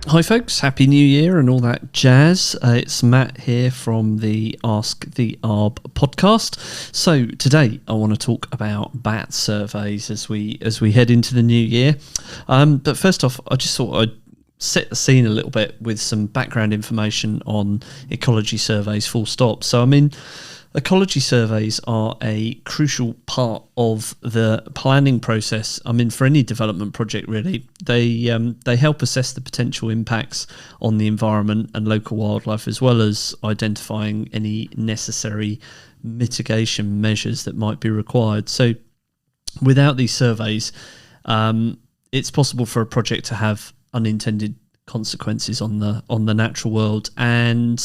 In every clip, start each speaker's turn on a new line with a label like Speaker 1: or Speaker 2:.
Speaker 1: Hi folks, Happy New Year and all that jazz. It's Matt here from the Ask the ARB podcast. So today I want to talk about bat surveys as we head into the new year. But first off, I just thought I'd set the scene a little bit with some background information on ecology surveys full stop. So ecology surveys are a crucial part of the planning process. For any development project really. They help assess the potential impacts on the environment and local wildlife, as well as identifying any necessary mitigation measures that might be required. So without these surveys, it's possible for a project to have unintended consequences on the natural world. And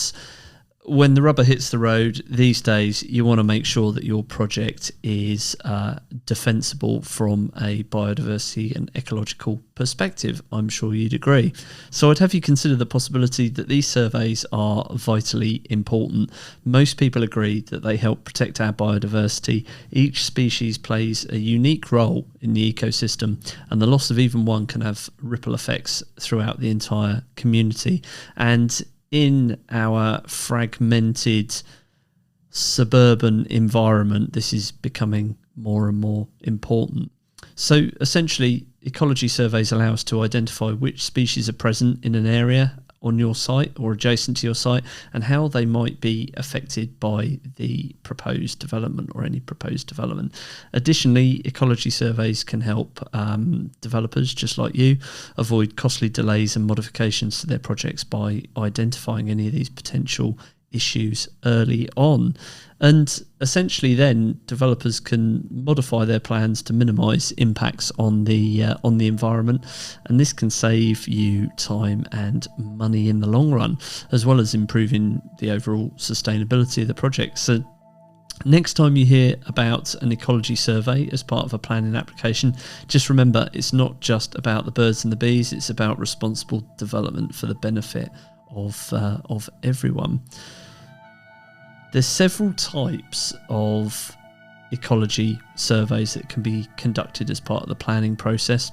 Speaker 1: when the rubber hits the road these days, you want to make sure that your project is defensible from a biodiversity and ecological perspective. I'm sure you'd agree. So I'd have you consider the possibility that these surveys are vitally important. Most people agree that they help protect our biodiversity. Each species plays a unique role in the ecosystem, and the loss of even one can have ripple effects throughout the entire community. And in our fragmented suburban environment, this is becoming more and more important. So essentially, ecology surveys allow us to identify which species are present in an area on your site or adjacent to your site, and how they might be affected by the proposed development or any proposed development. Additionally, ecology surveys can help developers just like you avoid costly delays and modifications to their projects by identifying any of these potential issues early on. And essentially then developers can modify their plans to minimize impacts on the environment, and this can save you time and money in the long run, as well as improving the overall sustainability of the project. So next time you hear about an ecology survey as part of a planning application, just remember it's not just about the birds and the bees, it's about responsible development for the benefit of everyone. There's several types of ecology surveys that can be conducted as part of the planning process.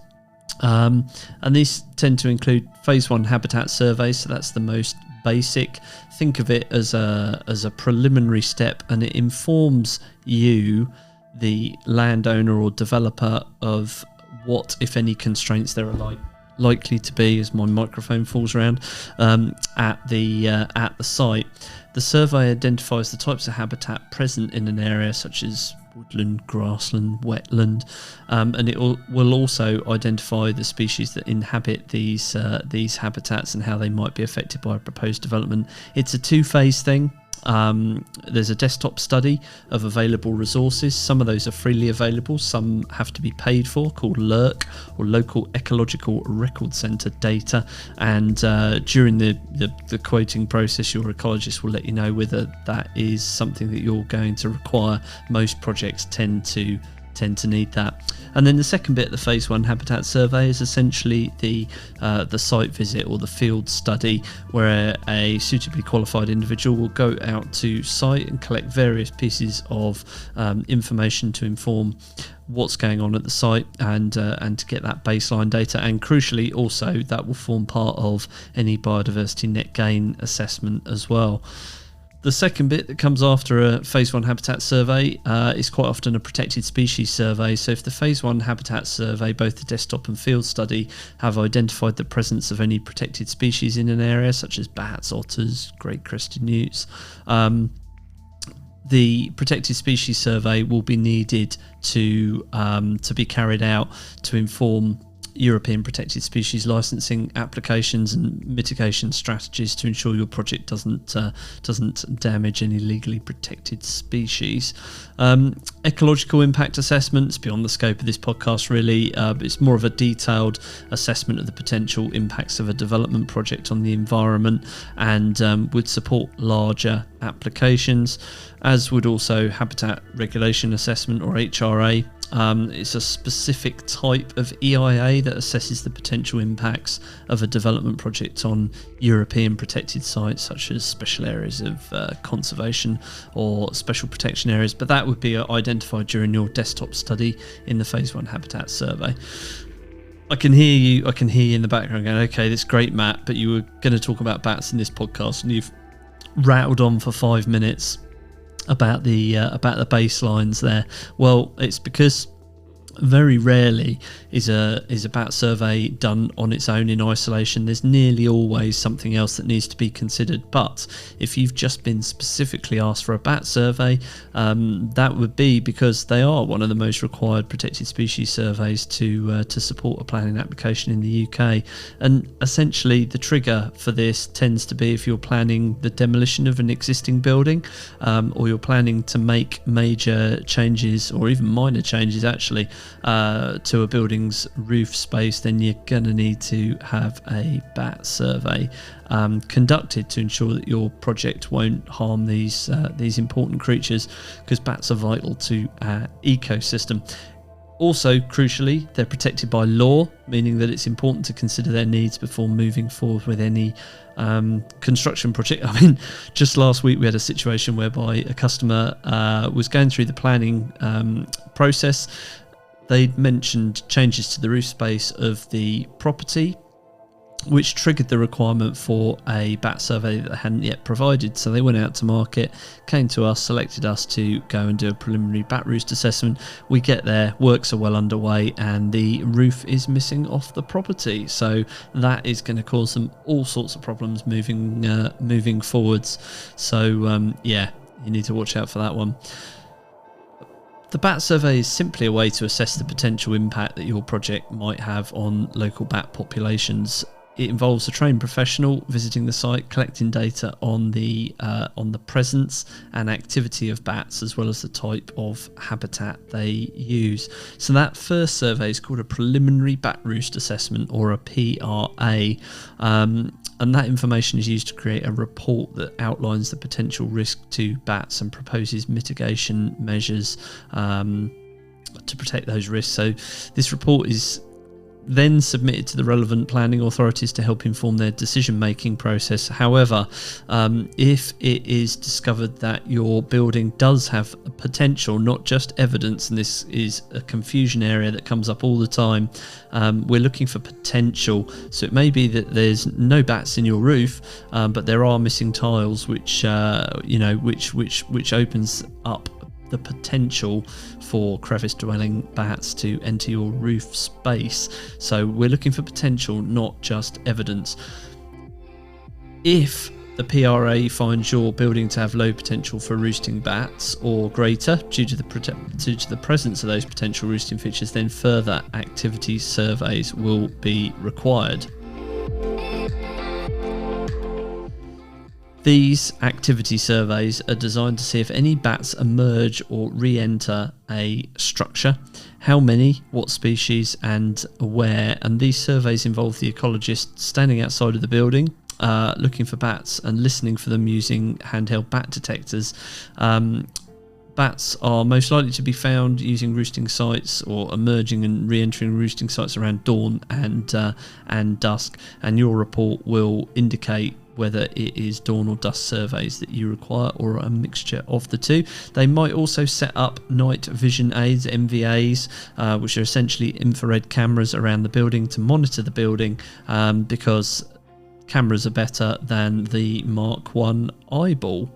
Speaker 1: And these tend to include phase 1 habitat surveys, so that's the most basic. Think of it as a preliminary step, and it informs you, the landowner or developer, of what, if any, constraints there are likely to be, as my microphone falls around, at the site. The survey identifies the types of habitat present in an area, such as woodland, grassland, wetland, and it will also identify the species that inhabit these habitats and how they might be affected by a proposed development. It's a two-phase thing. There's a desktop study of available resources. Some of those are freely available, some have to be paid for, called LERC, or Local Ecological Record Centre data, and during the quoting process, your ecologist will let you know whether that is something that you're going to require. Most projects tend to need that. And then the second bit, the phase 1 habitat survey, is essentially the site visit or the field study, where a suitably qualified individual will go out to site and collect various pieces of information to inform what's going on at the site, and to get that baseline data. And crucially also, that will form part of any biodiversity net gain assessment as well. The second bit that comes after a phase 1 habitat survey is quite often a protected species survey. So if the phase 1 habitat survey, both the desktop and field study, have identified the presence of any protected species in an area, such as bats, otters, great crested newts, the protected species survey will be needed to be carried out to inform European protected species licensing applications and mitigation strategies to ensure your project doesn't damage any legally protected species. Ecological impact assessments, beyond the scope of this podcast really, it's more of a detailed assessment of the potential impacts of a development project on the environment, and would support larger applications, as would also habitat regulation assessment, or HRA. It's a specific type of EIA that assesses the potential impacts of a development project on European protected sites, such as special areas of conservation or special protection areas, but that would be identified during your desktop study in the phase 1 habitat survey. I can hear you. I can hear you in the background going, "Okay, that's great, Matt, but you were going to talk about bats in this podcast, and you've rattled on for 5 minutes about the baselines there." Well, it's because very rarely is a bat survey done on its own in isolation. There's nearly always something else that needs to be considered. But if you've just been specifically asked for a bat survey, that would be because they are one of the most required protected species surveys to support a planning application in the UK. And essentially the trigger for this tends to be if you're planning the demolition of an existing building, or you're planning to make major changes or even minor changes actually to a building's roof space, then you're going to need to have a bat survey conducted to ensure that your project won't harm these important creatures, because bats are vital to our ecosystem. Also, crucially, they're protected by law, meaning that it's important to consider their needs before moving forward with any construction project. I mean, just last week we had a situation whereby a customer was going through the planning process. They'd mentioned changes to the roof space of the property, which triggered the requirement for a bat survey that they hadn't yet provided. So they went out to market, came to us, selected us to go and do a preliminary bat roost assessment. We get there, works are well underway, and the roof is missing off the property. So that is going to cause them all sorts of problems moving forwards. So yeah, you need to watch out for that one. The bat survey is simply a way to assess the potential impact that your project might have on local bat populations. It involves a trained professional visiting the site, collecting data on the presence and activity of bats, as well as the type of habitat they use. So that first survey is called a preliminary bat roost assessment, or a PRA, and that information is used to create a report that outlines the potential risk to bats and proposes mitigation measures to protect those risks. So this report is then submitted to the relevant planning authorities to help inform their decision-making process. However, if it is discovered that your building does have a potential, not just evidence, and this is a confusion area that comes up all the time, we're looking for potential. So it may be that there's no bats in your roof, but there are missing tiles, which which opens up the potential for crevice-dwelling bats to enter your roof space. So we're looking for potential, not just evidence. If the PRA finds your building to have low potential for roosting bats or greater due to the presence of those potential roosting features, then further activity surveys will be required. These activity surveys are designed to see if any bats emerge or re-enter a structure, how many, what species and where, and these surveys involve the ecologist standing outside of the building, looking for bats and listening for them using handheld bat detectors. Bats are most likely to be found using roosting sites or emerging and re-entering roosting sites around dawn and dusk, and your report will indicate whether it is dawn or dusk surveys that you require, or a mixture of the two. They might also set up night vision aids, MVAs, which are essentially infrared cameras around the building to monitor the building, because cameras are better than the Mark 1 eyeball.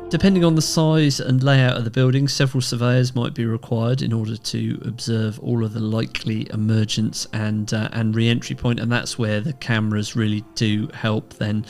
Speaker 1: Depending on the size and layout of the building, several surveyors might be required in order to observe all of the likely emergence and re-entry point, and that's where the cameras really do help then.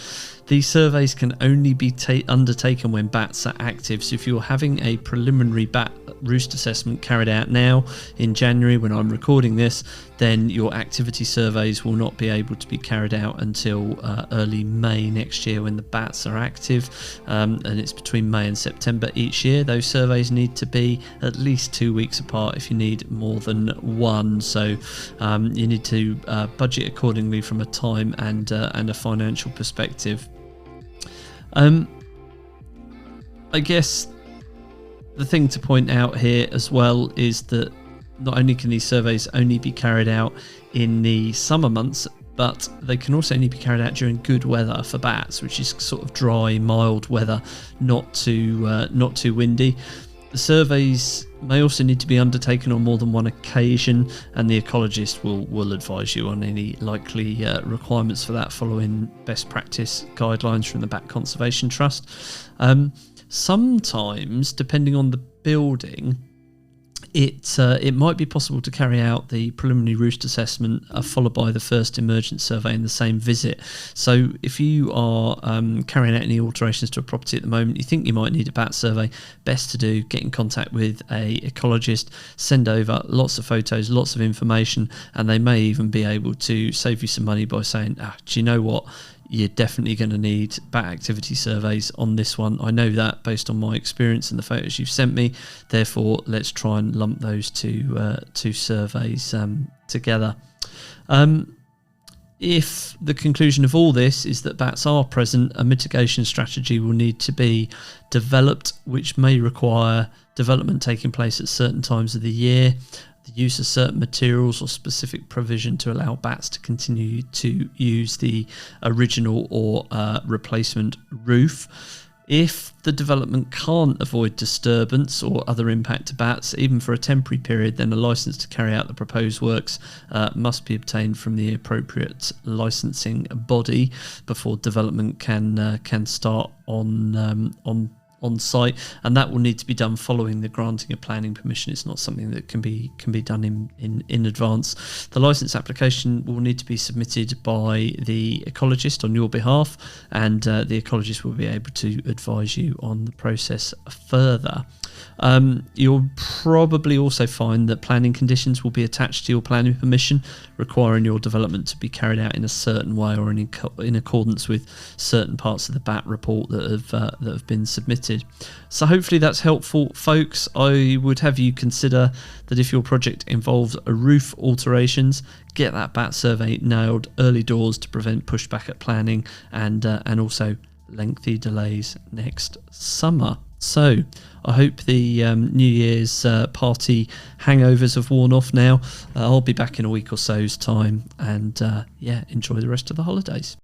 Speaker 1: These surveys can only be undertaken when bats are active, so if you're having a preliminary bat roost assessment carried out now in January when I'm recording this, then your activity surveys will not be able to be carried out until early May next year when the bats are active, and it's between May and September each year. Those surveys need to be at least 2 weeks apart if you need more than one, so you need to budget accordingly from a time and a financial perspective. I guess the thing to point out here as well is that not only can these surveys only be carried out in the summer months, but they can also only be carried out during good weather for bats, which is sort of dry, mild weather, not too windy. The surveys may also need to be undertaken on more than one occasion, and the ecologist will advise you on any likely requirements for that, following best practice guidelines from the Bat Conservation Trust. Sometimes, depending on the building, it might be possible to carry out the preliminary roost assessment followed by the first emergent survey in the same visit. So if you are carrying out any alterations to a property at the moment, you think you might need a bat survey, best to do, get in contact with a ecologist, send over lots of photos, lots of information, and they may even be able to save you some money by saying, do you know what? You're definitely going to need bat activity surveys on this one. I know that based on my experience and the photos you've sent me. Therefore, let's try and lump those two surveys together. If the conclusion of all this is that bats are present, a mitigation strategy will need to be developed, which may require development taking place at certain times of the year, the use of certain materials or specific provision to allow bats to continue to use the original or replacement roof. If the development can't avoid disturbance or other impact to bats, even for a temporary period, then a licence to carry out the proposed works must be obtained from the appropriate licensing body before development can start on site, and that will need to be done following the granting of planning permission. It's not something that can be done in advance. The licence application will need to be submitted by the ecologist on your behalf, and the ecologist will be able to advise you on the process further. You'll probably also find that planning conditions will be attached to your planning permission, requiring your development to be carried out in a certain way or in accordance with certain parts of the BAT report that have been submitted. So hopefully that's helpful, folks. I would have you consider that if your project involves a roof alterations, get that BAT survey nailed early doors to prevent pushback at planning and also lengthy delays next summer. So I hope the New Year's party hangovers have worn off now. I'll be back in a week or so's time, and enjoy the rest of the holidays.